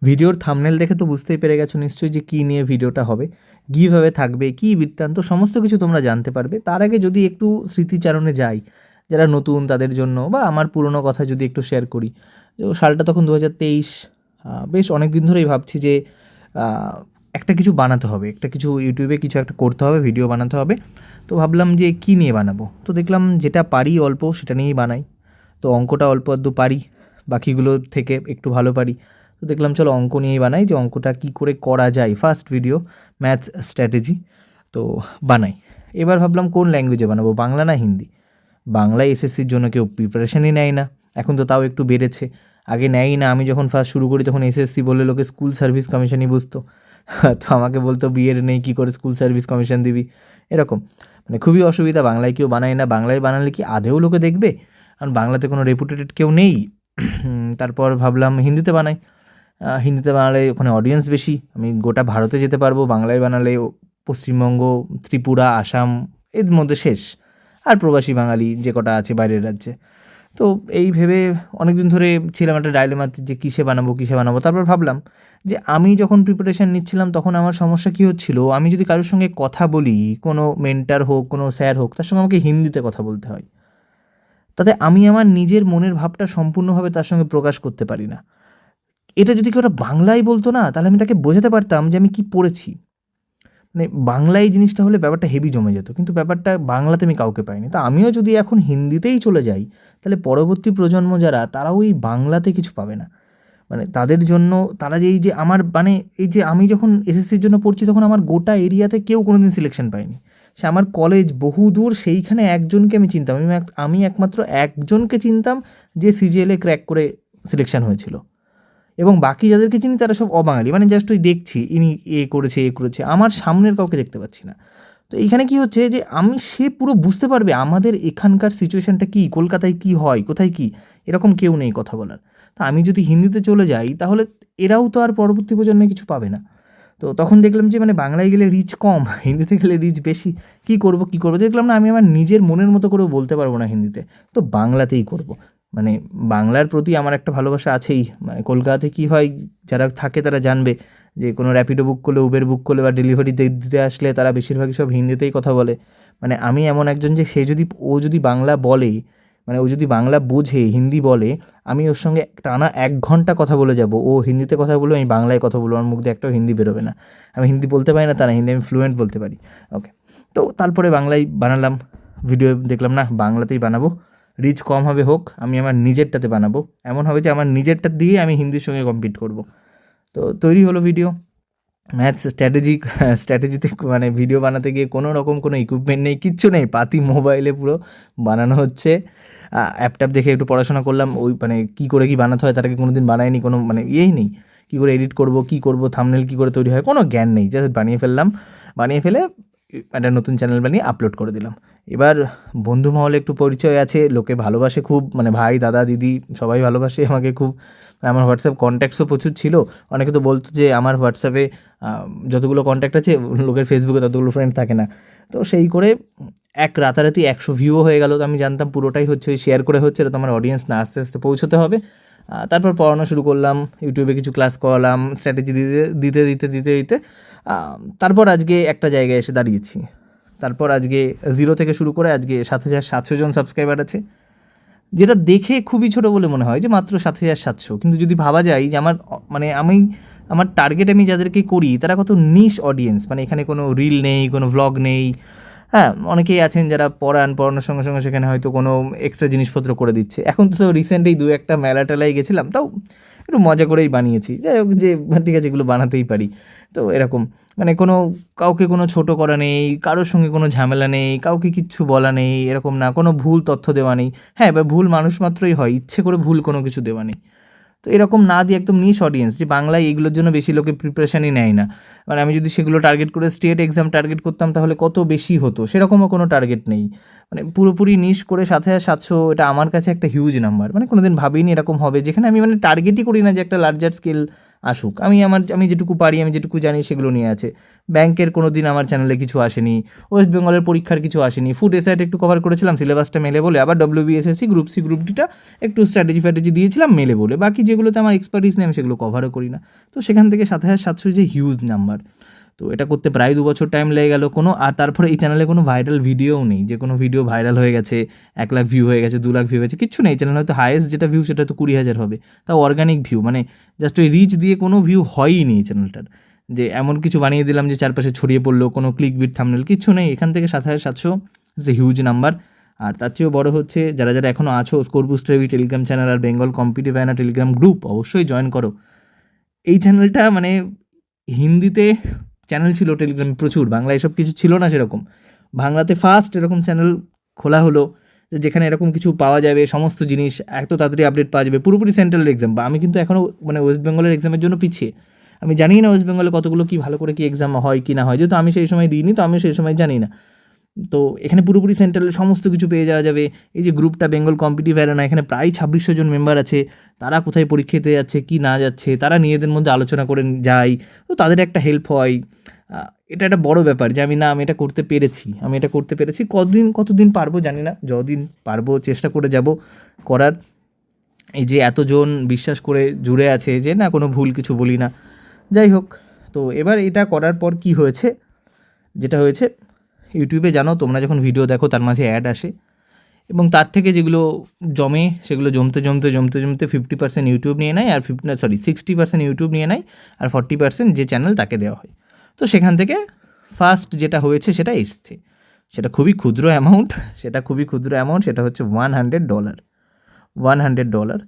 ভিডিওর থাম্বনেল দেখে তো বুঝতেই পেরে গেছো নিশ্চয়ই যে কী নিয়ে ভিডিওটা হবে, কীভাবে থাকবে, কী বৃত্তান্ত, সমস্ত কিছু তোমরা জানতে পারবে। তার আগে যদি একটু স্মৃতিচারণে যাই, যারা নতুন তাদের জন্য, বা আমার পুরনো কথা যদি একটু শেয়ার করি। তো সালটা তখন 2023। বেশ অনেক দিন ধরেই ভাবছি যে একটা কিছু বানাতে হবে, একটা কিছু ইউটিউবে কিছু একটা করতে হবে, ভিডিও বানাতে হবে। তো ভাবলাম যে কী নিয়ে বানাবো, তো দেখলাম যেটা পারি অল্প সেটা নিয়েই বানাই। তো অঙ্কটা অল্প আধটু পারি, বাকিগুলো থেকে একটু ভালো পারি। তো দেখলাম চলো অঙ্ক নিয়েই বানাই, যে অঙ্কটা কী করে করা যায়। ফার্স্ট ভিডিও ম্যাথ স্ট্র্যাটেজি, তো বানাই। এবার ভাবলাম কোন ল্যাঙ্গুয়েজে বানাবো, বাংলা না হিন্দি। বাংলায় এসএসসির জন্য কেউ প্রিপারেশানই নেয় না, এখন তো তাও একটু বেড়েছে, আগে নেয়ই না। আমি যখন ফার্স্ট শুরু করি তখন এসএসসি বললে লোকে স্কুল সার্ভিস কমিশনই বুঝতো। তো আমাকে বলতো বিএড নেই, কী করে স্কুল সার্ভিস কমিশন দিবি, এরকম। মানে খুবই অসুবিধা, বাংলায় কেউ বানায় না। বাংলায় বানালে কি আদেও লোকে দেখবে, কারণ বাংলাতে কোনো রেপুটেটেড কেউ নেই। তারপর ভাবলাম হিন্দিতে বানাই। হিন্দিতে বানালে ওখানে অডিয়েন্স বেশি, আমি গোটা ভারতে যেতে পারবো। বাংলায় বানালে পশ্চিমবঙ্গ, ত্রিপুরা, আসাম এর মধ্যে শেষ, আর প্রবাসী বাঙালি যে কটা আছে বাইরের রাজ্যে। তো এই ভেবে অনেক দিন ধরে ছিলাম একটা ডাইলেমাতে যে কিসে বানাবো। তারপর ভাবলাম যে আমি যখন প্রিপারেশান নিচ্ছিলাম তখন আমার সমস্যা কী হচ্ছিল, আমি যদি কারোর সঙ্গে কথা বলি, কোনো মেন্টার হোক, কোনো স্যার হোক, তার সঙ্গে আমাকে হিন্দিতে কথা বলতে হয়। তাতে আমি আমার নিজের মনের ভাবটা সম্পূর্ণভাবে তার সঙ্গে প্রকাশ করতে পারি না। এটা যদি কেউ বাংলায় বলতো না, তাহলে আমি তাকে বোঝাতে পারতাম যে আমি কী পড়েছি। মানে বাংলায় জিনিসটা হলে ব্যাপারটা হেভি জমে যেত, কিন্তু ব্যাপারটা বাংলাতে আমি কাউকে পাইনি। তো আমিও যদি এখন হিন্দিতেই চলে যাই, তাহলে পরবর্তী প্রজন্ম যারা, তারাও এই বাংলাতে কিছু পাবে না। মানে তাদের জন্য, তারা যে এই যে আমার, মানে এই যে আমি যখন এসএসসির জন্য পড়ছি তখন আমার গোটা এরিয়াতে কেউ কোনো দিন সিলেকশন পায়নি। সে আমার কলেজ বহু দূর, সেইখানে একজনকে আমি চিনতাম। আমি একমাত্র একজনকে চিনতাম যে সিজিএলএ ক্র্যাক করে সিলেকশন হয়েছিল, এবং বাকি যাদেরকে চিনি তারা সব অবাঙালি। মানে জাস্ট ওই দেখছি ইনি এ করেছে, আমার সামনের কাউকে দেখতে পাচ্ছি না। তো এইখানে কি হচ্ছে যে সে পুরো বুঝতে পারবে আমাদের এখানকার সিচুয়েশানটা কী, কলকাতায় কী হয়, কোথায় কী, এরকম কেউ নেই কথা বলার। তা আমি যদি হিন্দিতে চলে যাই, তাহলে এরাও তো আর পরবর্তী প্রজন্মে কিছু পাবে না। তো তখন দেখলাম যে মানে বাংলায় গেলে রিচ কম, হিন্দিতে গেলে রিচ বেশি। কী করবো দেখলাম না আমি আমার নিজের মনের মতো করেও বলতে পারবো না হিন্দিতে, তো বাংলাতেই করব। মানে বাংলার প্রতি আমার একটা ভালোবাসা আছেই। মানে কলকাতাতে কী হয়, যারা থাকে তারা জানবে যে কোনো র্যাপিডো বুক করলে, উবের বুক করলে, বা ডেলিভারি দিতে আসলে তারা বেশিরভাগই সব হিন্দিতেই কথা বলে। মানে আমি এমন একজন যে ও যদি বাংলা বলে, মানে ও যদি বাংলা বোঝে, হিন্দি বলে, আমি ওর সঙ্গে টানা 1 ঘন্টা কথা বলে যাব। ও হিন্দিতে কথা বলবে, আমি বাংলায় কথা বলবো, আমার মুখ দিয়ে একটাও হিন্দি বেরোবে না। আমি হিন্দি বলতে পারি না তা না, হিন্দি আমি ফ্লুয়েন্ট বলতে পারি। ওকে, তো তারপরে বাংলায় বানালাম ভিডিও, দেখলাম না বাংলাতেই বানাবো, রিচ কম হবে হোক, আমি আমার নিজেরটাতে বানাবো। এমন হবে যে আমার নিজেরটা দিয়ে আমি হিন্দির সঙ্গে কম্পিট করব। তো তৈরি হলো ভিডিও। ম্যাথ স্ট্র্যাটেজিতে মানে ভিডিও বানাতে গিয়ে কোনো রকম কোনো ইকুইপমেন্ট নেই, কিচ্ছু নেই, পাতি মোবাইলে পুরো বানানো হচ্ছে। অ্যাপট্যাপ দেখে একটু পড়াশোনা করলাম, ওই মানে কী করে কী বানাতে হয়, তার আগে কোনো দিন বানায়নি, কোনো মানে ইয়েই নেই। কী করে এডিট করব, কী করব, থাম্বনেল কী করে তৈরি হয়, কোনো জ্ঞান নেই। জাস্ট বানিয়ে ফেললাম, বানিয়ে ফেলে একটা নতুন চ্যানেল বানিয়ে আপলোড করে দিলাম। এবার বন্ধু মহলে একটু পরিচয় আছে, লোকে ভালোবাসে খুব, মানে ভাই, দাদা, দিদি সবাই ভালোবাসে আমাকে খুব। আমার হোয়াটসঅ্যাপ কন্ট্যাক্টসও প্রচুর ছিল। অনেকে তো বলতো যে আমার হোয়াটসঅ্যাপে যতগুলো কন্ট্যাক্ট আছে, লোকের ফেসবুকে ততগুলো ফ্রেন্ড থাকে না। তো সেই করে রাতারাতি 100 ভিউও হয়ে গেল। তো আমি জানতাম পুরোটাই হচ্ছে ওই শেয়ার করে হচ্ছে, এটা তো আমার অডিয়েন্স না আস্তে আস্তে পৌঁছতে হবে। তারপর পড়ানো শুরু করলাম, ইউটিউবে কিছু ক্লাস করালাম, স্ট্র্যাটেজি দিতে তারপর আজকে একটা জায়গায় এসে দাঁড়িয়েছি। তারপর আজকে 0 থেকে শুরু করে আজকে 7,700 জন সাবস্ক্রাইবার আছে, যেটা দেখে খুবই ছোটো বলে মনে হয় যে মাত্র 7,700। কিন্তু যদি ভাবা যায় যে আমার টার্গেট আমি যাদেরকে করি তারা কত নিশ অডিয়েন্স। মানে এখানে কোনো রিল নেই, কোনো ভ্লগ নেই। হ্যাঁ, অনেকেই আছেন যারা পড়ানোর সঙ্গে সঙ্গে সেখানে হয়তো কোনো এক্সট্রা জিনিসপত্র করে দিচ্ছে। এখন তো রিসেন্টলি 2-1টা মেলা টেলায় গেছিলাম, তাও একটু মজা করেই বানিয়েছি। যাই হোক, যে ঠিক আছে, এগুলো বানাতেই পারি। তো এরকম মানে কাউকে কোনো ছোটো করা নেই, কারোর সঙ্গে কোনো ঝামেলা নেই, কাউকে কিচ্ছু বলা নেই, এরকম না, কোনো ভুল তথ্য দেওয়া নেই। হ্যাঁ, এবার ভুল মানুষ মাত্রই হয়, ইচ্ছে করে ভুল কোনো কিছু দেওয়া নেই। তো এরকম না দিয়ে একদম নিশ অডিয়েন্স, যে বাংলায় এইগুলোর জন্য বেশি লোকে প্রিপারেশানই নেয় না। মানে আমি যদি সেগুলো টার্গেট করে স্টেট এক্সাম টার্গেট করতাম তাহলে কত বেশি হতো, সেরকমও কোনো টার্গেট নেই। মানে পুরোপুরি নিশ করে 7,700, এটা আমার কাছে একটা হিউজ নাম্বার। মানে কোনো দিন ভাবিনি এরকম হবে, যেখানে আমি মানে টার্গেটই করি না যে একটা লার্জার স্কেল আসুক, আমি যেটুকু পারি, আমি যেটুকু জানি সেগুলো নিয়ে আছে। ব্যাংকের কোনো দিন আমার চ্যানেলে কিছু আসেনি, ওয়েস্ট বেঙ্গলের পরীক্ষার কিছু আসেনি, ফুড এসআইটা একটু কভার করেছিলাম সিলেবাসটা মেলে বলে, আবার WBSSC গ্রুপ সি গ্রুপ ডিটা একটু স্ট্র্যাটেজি দিয়েছিলাম মেলে বলে, বাকি যেগুলোতে আমার এক্সপার্টিস নেই আমি সেগুলো কভারও করি না। তো সেখান থেকে 7,700 যে হিউজ নাম্বার, তো এটা করতে প্রায় 2 বছর টাইম লেগে গেল। আর তারপরে এই চ্যানেলে কোনো ভাইরাল ভিডিওও নেই যে কোনো ভিডিও ভাইরাল হয়ে গেছে, 1 লাখ ভিউ হয়ে গেছে, 2 লাখ ভিউ হয়েছে, কিচ্ছু নেই। চ্যানেল হয়তো হায়েস্ট যেটা ভিউ সেটা তো 20,000 হবে, তাও অর্গানিক ভিউ, মানে জাস্ট ওই রিচ দিয়ে কোনো ভিউ হয়ই নি এই চ্যানেলটার, যে এমন কিছু বানিয়ে দিলাম যে চারপাশে ছড়িয়ে পড়লো, কোনো ক্লিক বিট থাম্বনেল কিচ্ছু নেই। এখান থেকে 7,700 ইজ এ হিউজ নাম্বার। আর তার চেয়েও বড় হচ্ছে, যারা এখনও আছো স্কোর বুস্টার টেলিগ্রাম চ্যানেল আর বেঙ্গল কম্পিটিটিভ অ্যানার টেলিগ্রাম গ্রুপ, অবশ্যই জয়েন করো। এই চ্যানেলটা মানে হিন্দিতে চ্যানেল ছিল টেলিগ্রামে প্রচুর, বাংলা এসব কিছু ছিল না সেরকম। বাংলাতে ফার্স্ট এরকম চ্যানেল খোলা হলো যেখানে এরকম কিছু পাওয়া যাবে, সমস্ত জিনিস এত তাড়াতাড়ি আপডেট পাওয়া যাবে, পুরোপুরি সেন্ট্রাল এক্সাম। বা আমি কিন্তু এখনও মানে ওয়েস্ট বেঙ্গলের এক্সামের জন্য পিছিয়ে, আমি জানি না ওয়েস্ট বেঙ্গলে কতগুলো কী ভালো করে কি এক্সাম হয় কি না হয়, যেহেতু আমি সেই সময় দিইনি, তো আমি সেই সময় জানি না। তো এখানে পুরোপুরি সেন্ট্রালের সমস্ত কিছু পেয়ে যাওয়া যাবে। এই যে গ্রুপটা বেঙ্গল কম্পিটিটিভ অ্যারেনা, এখানে প্রায় 2600 জন মেম্বার আছে, তারা কোথায় পরীক্ষা দিতে যাচ্ছে কি না যাচ্ছে তারা নিজেদের মধ্যে আলোচনা করে যায়, তো তাদের একটা হেল্প হয়। এটা একটা বড় ব্যাপার যে আমি এটা করতে পেরেছি। কতদিন পারবো জানি না, যতদিন পারবো চেষ্টা করে যাব করার। এই যে এতজন বিশ্বাস করে জুড়ে আছে যে না কোনো ভুল কিছু বলি না, যাই হোক। তো এবার এটা করার পর কি হয়েছে, যেটা হয়েছে, ইউটিউবে জানো তোমরা যখন ভিডিও দেখো তার মাঝে অ্যাড আসে, এবং তার থেকে যেগুলো জমে সেগুলো জমতে 50% ইউটিউব নিয়ে নেয়, আর 60% ইউটিউব নিয়ে নেয়, আর 40% যে চ্যানেল তাকে দেওয়া হয়। তো সেখান থেকে ফার্স্ট যেটা হয়েছে সেটা এসছে, সেটা খুবই ক্ষুদ্র অ্যামাউন্ট, সেটা হচ্ছে $100। $100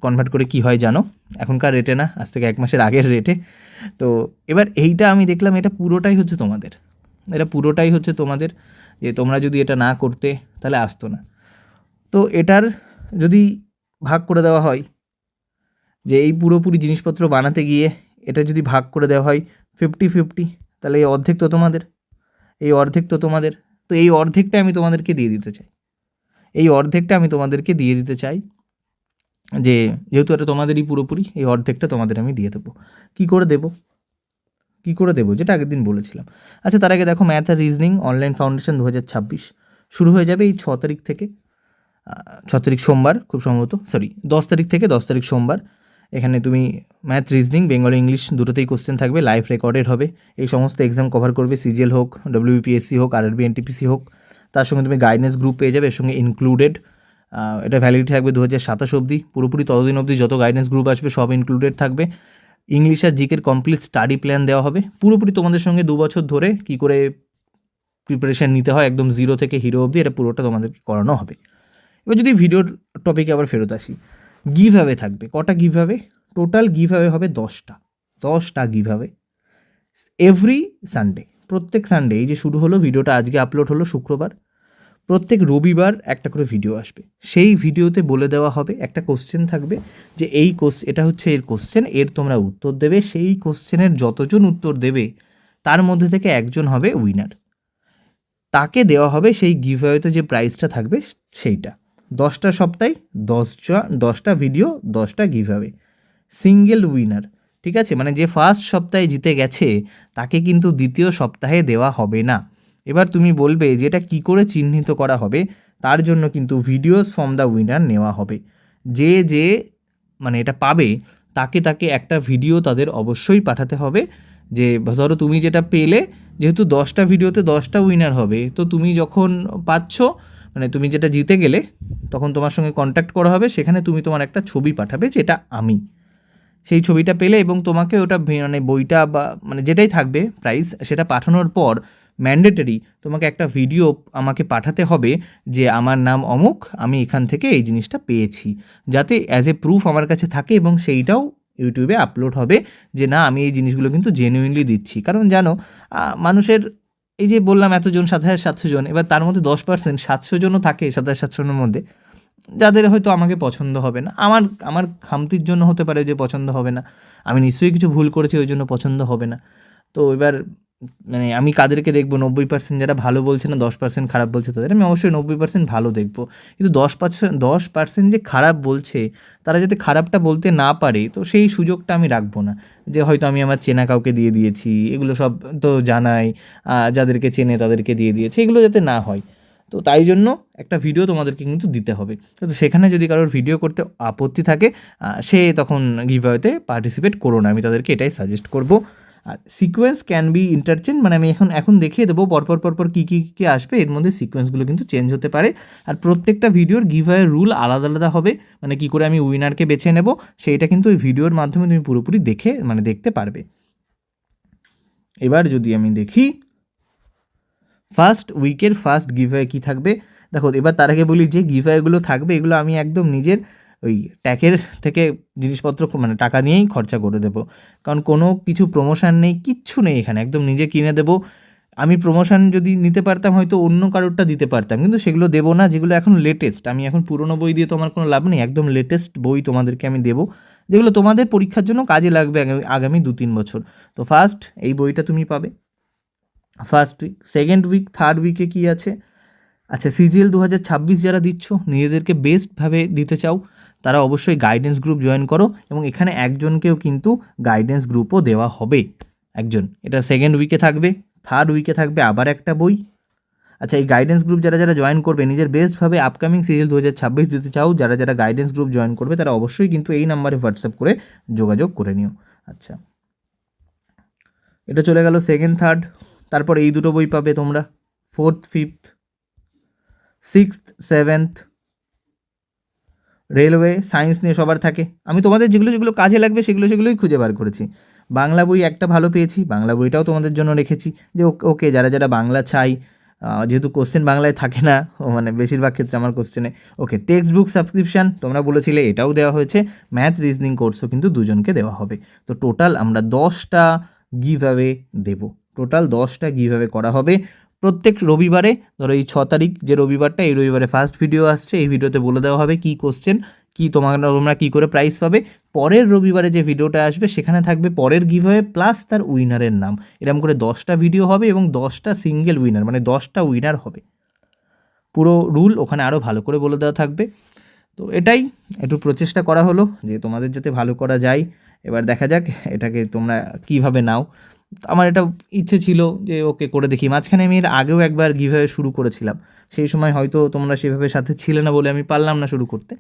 কনভার্ট করে কি হয় জানো, এখনকার রেটে না, আজ থেকে 1 মাসের আগের রেটে। তো এবার এইটা আমি দেখলাম এটা পুরোটাই হচ্ছে তোমাদের, যে তোমরা যদি এটা না করতে তাহলে আসতো না। তো এটার যদি ভাগ করে দেওয়া হয়, যে এই পুরোপুরি জিনিসপত্র বানাতে গিয়ে এটা যদি ভাগ করে দেওয়া হয় 50-50, তাহলে এই অর্ধেক তো তোমাদের। তো এই অর্ধেকটা আমি তোমাদেরকে দিয়ে দিতে চাই, যে যেহেতু এটা তোমাদেরই পুরোপুরি, এই অর্ধেকটা তোমাদের আমি দিয়ে দেবো। কী করে দেবো যেটা আগের দিন বলেছিলাম। আচ্ছা, তার আগে দেখো, ম্যাথ আর রিজনিং অনলাইন ফাউন্ডেশন 2026 শুরু হয়ে যাবে এই 6 তারিখ থেকে। 6 তারিখ সোমবার, খুব সম্ভবত 10 তারিখ থেকে 10 তারিখ সোমবার। এখানে তুমি ম্যাথ, রিজনিং, বেঙ্গলি, ইংলিশ দুটোতেই কোশ্চেন থাকবে, লাইভ রেকর্ডেড হবে। এই সমস্ত এক্সাম কভার করবে, সিজিএল হোক, WBPSC হোক, RRB NTPC হোক। তার সঙ্গে তুমি গাইডেন্স গ্রুপ পেয়ে যাবে, এর সঙ্গে ইনক্লুডেড। এটা ভ্যালিডিটি থাকবে 2027 অবধি, পুরোপুরি ততদিন অবধি যত গাইডেন্স গ্রুপ আসবে সব ইনক্লুডেড থাকবে। ইংলিশ আর জিকের কমপ্লিট স্টাডি প্ল্যান দেওয়া হবে, পুরোপুরি তোমাদের সঙ্গে 2 বছর ধরে কী করে প্রিপারেশান নিতে হয় একদম জিরো থেকে হিরো অবধি, এটা পুরোটা তোমাদেরকে করানো হবে। এবার যদি ভিডিওর টপিকে আবার ফেরত আসি, গিভ অ্যাওয়ে থাকবে। কটা give away? Total give away হবে 10টা গিভ অ্যাওয়ে এভরি সানডে, প্রত্যেক সানডে। এই যে শুরু হলো, ভিডিওটা আজকে আপলোড হলো শুক্রবার, প্রত্যেক রবিবার একটা করে ভিডিও আসবে। সেই ভিডিওতে বলে দেওয়া হবে, একটা কোশ্চেন থাকবে যে এটা হচ্ছে এর কোশ্চেন, এর তোমরা উত্তর দেবে। সেই কোশ্চেনের যতজন উত্তর দেবে তার মধ্যে থেকে একজন হবে উইনার, তাকে দেওয়া হবে সেই গিভ অ্যাওয়েতে যে প্রাইজটা থাকবে সেইটা। 10টা সপ্তাহে 10টা ভিডিও, 10টা গিভ অ্যাওয়ে, সিঙ্গেল উইনার। ঠিক আছে, মানে যে ফার্স্ট সপ্তাহে জিতে গেছে তাকে কিন্তু দ্বিতীয় সপ্তাহে দেওয়া হবে না। এবার তুমি বলবে যে এটা কী করে চিহ্নিত করা হবে, তার জন্য কিন্তু ভিডিওস ফ্রম দ্য উইনার নেওয়া হবে। যে মানে এটা পাবে তাকে একটা ভিডিও তাদের অবশ্যই পাঠাতে হবে। যে ধরো তুমি যেটা পেলে, যেহেতু 10টা ভিডিওতে 10টা উইনার হবে, তো তুমি যখন পাচ্ছ, মানে তুমি যেটা জিতে গেলে, তখন তোমার সঙ্গে কন্ট্যাক্ট করা হবে, সেখানে তুমি তোমার একটা ছবি পাঠাবে যেটা আমি, সেই ছবিটা পেলে এবং তোমাকে ওটা মানে বইটা বা মানে যেটাই থাকবে প্রাইস, সেটা পাঠানোর পর ম্যান্ডেটরি তোমাকে একটা ভিডিও আমাকে পাঠাতে হবে যে আমার নাম অমুক, আমি এখান থেকে এই জিনিসটা পেয়েছি, যাতে অ্যাজ এ প্রুফ আমার কাছে থাকে, এবং সেইটাও ইউটিউবে আপলোড হবে যে না আমি এই জিনিসগুলো কিন্তু জেনুইনলি দিচ্ছি। কারণ জানো, মানুষের এই যে বললাম এতজন 7,700 জন, এবার তার মধ্যে 10% 700 জনও থাকে 7,700 জনের মধ্যে, যাদের হয়তো আমাকে পছন্দ হবে না। আমার খামতির জন্য হতে পারে যে পছন্দ হবে না, আমি নিশ্চয়ই কিছু ভুল করেছি ওই জন্য পছন্দ হবে না। তো এবার মানে আমি কাদেরকে দেখবো 90% যারা ভালো বলছে না 10% খারাপ বলছে তাদের আমি অবশ্যই 90% ভালো দেখবো, কিন্তু 10% যে খারাপ বলছে তারা যাতে খারাপটা বলতে না পারে তো সেই সুযোগটা আমি রাখবো না, যে হয়তো আমি আমার চেনা কাউকে দিয়ে দিয়েছি, এগুলো সব তো জানাই, যাদেরকে চেনে তাদেরকে দিয়ে দিয়েছি, এগুলো যাতে না হয়। তো তাই জন্য একটা ভিডিও তোমাদেরকে কিন্তু দিতে হবে। তো সেখানে যদি কারোর ভিডিও করতে আপত্তি থাকে সে তখন গিভঅ্যাওয়েতে পার্টিসিপেট করো না, আমি তাদেরকে এটাই সাজেস্ট করব। আর সিকোয়েন্স ক্যান বি ইন্টারচেঞ্জ, মানে আমি এখন দেখিয়ে দেবো পরপর কী আসবে, এর মধ্যে সিকোয়েন্সগুলো কিন্তু চেঞ্জ হতে পারে। আর প্রত্যেকটা ভিডিওর গিভঅ্যাওয়ের রুল আলাদা আলাদা হবে, মানে কী করে আমি উইনারকে বেছে নেব সেইটা কিন্তু ওই ভিডিওর মাধ্যমে তুমি পুরোপুরি দেখতে পারবে। এবার যদি আমি দেখি ফার্স্ট উইকের ফার্স্ট গিভঅ্যাওয়ে কী থাকবে, দেখো এবার তার আগে বলি যে গিভঅ্যাওয়েগুলো থাকবে এগুলো আমি একদম নিজের ওই ট্যাকের থেকে জিনিসপত্র মানে টাকা নিয়েই খরচা করে দেবো, কারণ কোনো কিছু প্রমোশন নেই, কিচ্ছু নেই এখানে, একদম নিজে কিনে দেবো। আমি প্রমোশন যদি নিতে পারতাম হয়তো অন্য কারোরটা দিতে পারতাম, কিন্তু সেগুলো দেবো না, যেগুলো এখন লেটেস্ট। আমি এখন পুরনো বই দিয়ে তো আমার কোনো লাভ নেই, একদম লেটেস্ট বই তোমাদেরকে আমি দেবো, যেগুলো তোমাদের পরীক্ষার জন্য কাজে লাগবে আগামী 2-3 বছর। তো ফার্স্ট এই বইটা তুমি পাবে first week. Second week third উইকে কী আছে, আচ্ছা সিজিএল 2026 যারা দিচ্ছ, নিজেদেরকে বেস্টভাবে দিতে চাও, তারা অবশ্যই গাইডেন্স গ্রুপ জয়েন করো, এবং এখানে একজনকেও কিন্তু গাইডেন্স গ্রুপও দেওয়া হবে, একজন। এটা সেকেন্ড উইকে থাকবে। থার্ড উইকে থাকবে আবার একটা বই। আচ্ছা এই গাইডেন্স গ্রুপ যারা যারা জয়েন করবে, নিজের বেস্টভাবে আপকামিং সিজিএল 2026 দিতে চাও, যারা যারা গাইডেন্স গ্রুপ জয়েন করবে তারা অবশ্যই কিন্তু এই নাম্বারে হোয়াটসঅ্যাপ করে যোগাযোগ করে নিও। আচ্ছা এটা চলে গেল সেকেন্ড থার্ড, তারপর এই দুটো বই পাবে তোমরা fourth fifth, sixth seventh. Railway science নিয়ে সবার থাকে, আমি তোমাদের যেগুলো যেগুলো কাজে লাগবে সেগুলোই খুঁজে বার করেছি। বাংলা বই একটা ভালো পেয়েছি, বাংলা বইটাও তোমাদের জন্য রেখেছি, যে ওকে যারা যারা বাংলা চাই, যেহেতু কোশ্চেন বাংলায় থাকে না, মানে বেশিরভাগ ক্ষেত্রে আমার কোশ্চেনে, ওকে টেক্সট বুক সাবস্ক্রিপশান তোমরা বলেছিলে এটাও দেওয়া হয়েছে, ম্যাথ রিজনিং কোর্সও কিন্তু দুজনকে দেওয়া হবে। তো টোটাল আমরা 10টা গিভঅ্যাওয়ে দেবো, টোটাল 10টা গিভঅ্যাওয়ে করা হবে প্রত্যেক রবিবারে। ধরো এই 6 তারিখ যে রবিবারটা, এই রবিবারে ফার্স্ট ভিডিও আসছে, এই ভিডিওতে বলে দেওয়া হবে কী কোশ্চেন, কী তোমরা কী করে প্রাইজ পাবে। পরের রবিবারে যে ভিডিওটা আসবে সেখানে থাকবে পরের গিভঅ্যাওয়ে প্লাস তার উইনারের নাম, এরকম করে 10টা ভিডিও হবে এবং 10টা সিঙ্গেল উইনার, মানে 10টা উইনার হবে। পুরো রুল ওখানে আরও ভালো করে বলে দেওয়া থাকবে। তো এটাই একটু প্রচেষ্টা করা হলো যে তোমাদের যাতে ভালো করা যায়, এবার দেখা যাক এটাকে তোমরা কীভাবে নাও। আমার এটা ইচ্ছে ছিল যে ওকে করে দেখি, মাঝখানে আমি এর আগেও একবার গিভঅ্যাওয়ে শুরু করেছিলাম, সেই সময় হয়তো তোমরা সেভাবে সাথে ছিলে না বলে আমি পারলাম না শুরু করতে,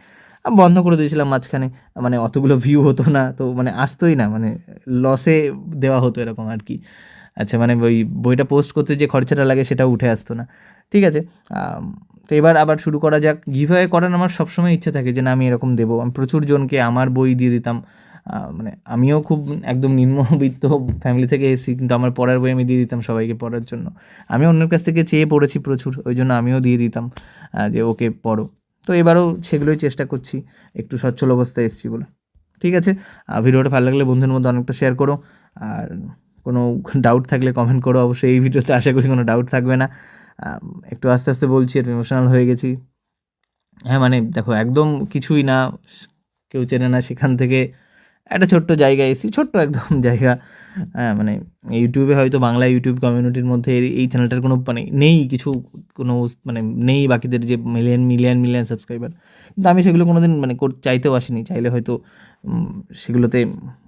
বন্ধ করে দিয়েছিলাম মাঝখানে, মানে অতগুলো ভিউ হতো না, তো মানে আসতোই না, মানে লসে দেওয়া হতো এরকম আর কি। আচ্ছা মানে ওই বইটা পোস্ট করতে যে খরচাটা লাগে সেটাও উঠে আসতো না। ঠিক আছে, তো এবার আবার শুরু করা যাক। গিভঅ্যাওয়ে করার আমার সবসময় ইচ্ছে থাকে যে না আমি এরকম দেবো, আমি প্রচুর জনকে আমার বই দিয়ে দিতাম, মানে আমিও খুব একদম নিম্নবিত্ত ফ্যামিলি থেকে এসেছি, কিন্তু আমার পড়ার বই আমি দিয়ে দিতাম সবাইকে পড়ার জন্য, আমি অন্যের কাছ থেকে চেয়ে পড়েছি প্রচুর, ওই জন্য আমিও দিয়ে দিতাম যে ওকে পড়ো। তো এবারও সেগুলোই চেষ্টা করছি, একটু সচ্ছল অবস্থায় এসেছি বলে। ঠিক আছে, ভিডিওটা ভালো লাগলে বন্ধুদের মধ্যে অনেকটা শেয়ার করো, আর কোনো ডাউট থাকলে কমেন্ট করো অবশ্যই। এই ভিডিওতে আশা করি কোনো ডাউট থাকবে না, একটু আস্তে আস্তে বলছি, একটু ইমোশনাল হয়ে গেছি। হ্যাঁ মানে দেখো একদম কিছুই না, কেউ চেনে না, সেখান থেকে একটা ছোট্ট জায়গায় এসেছি, ছোট্ট একদম জায়গা। হ্যাঁ মানে ইউটিউবে হয়তো বাংলা ইউটিউব কমিউনিটির মধ্যে এই চ্যানেলটার কোনো মানে নেই কিছু, কোনো মানে নেই বাকিদের যে মিলিয়ন সাবস্ক্রাইবার, কিন্তু আমি সেগুলো কোনো দিন মানে চাইতেও আসিনি, চাইলে হয়তো সেগুলোতে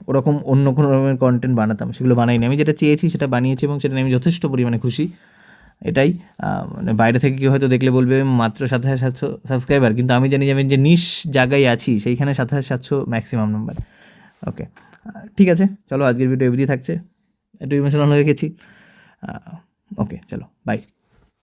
ওরকম অন্য কোনো রকমের কন্টেন্ট বানাতাম, সেগুলো বানাইনি। আমি যেটা চেয়েছি সেটা বানিয়েছি এবং সেটা নিয়ে আমি যথেষ্ট পরিমাণে খুশি। এটাই মানে বাইরে থেকে কেউ হয়তো দেখলে বলবে মাত্র 7,700 সাবস্ক্রাইবার, কিন্তু আমি জানি যে আমি যে নিশ জায়গায় আছি সেইখানে 7,700 ম্যাক্সিমাম নাম্বার। ওকে ঠিক আছে, চলো আজকের ভিডিও এমনি থাকছে, একটু ইমোশনাল হয়ে গেছি। ওকে চলো বাই।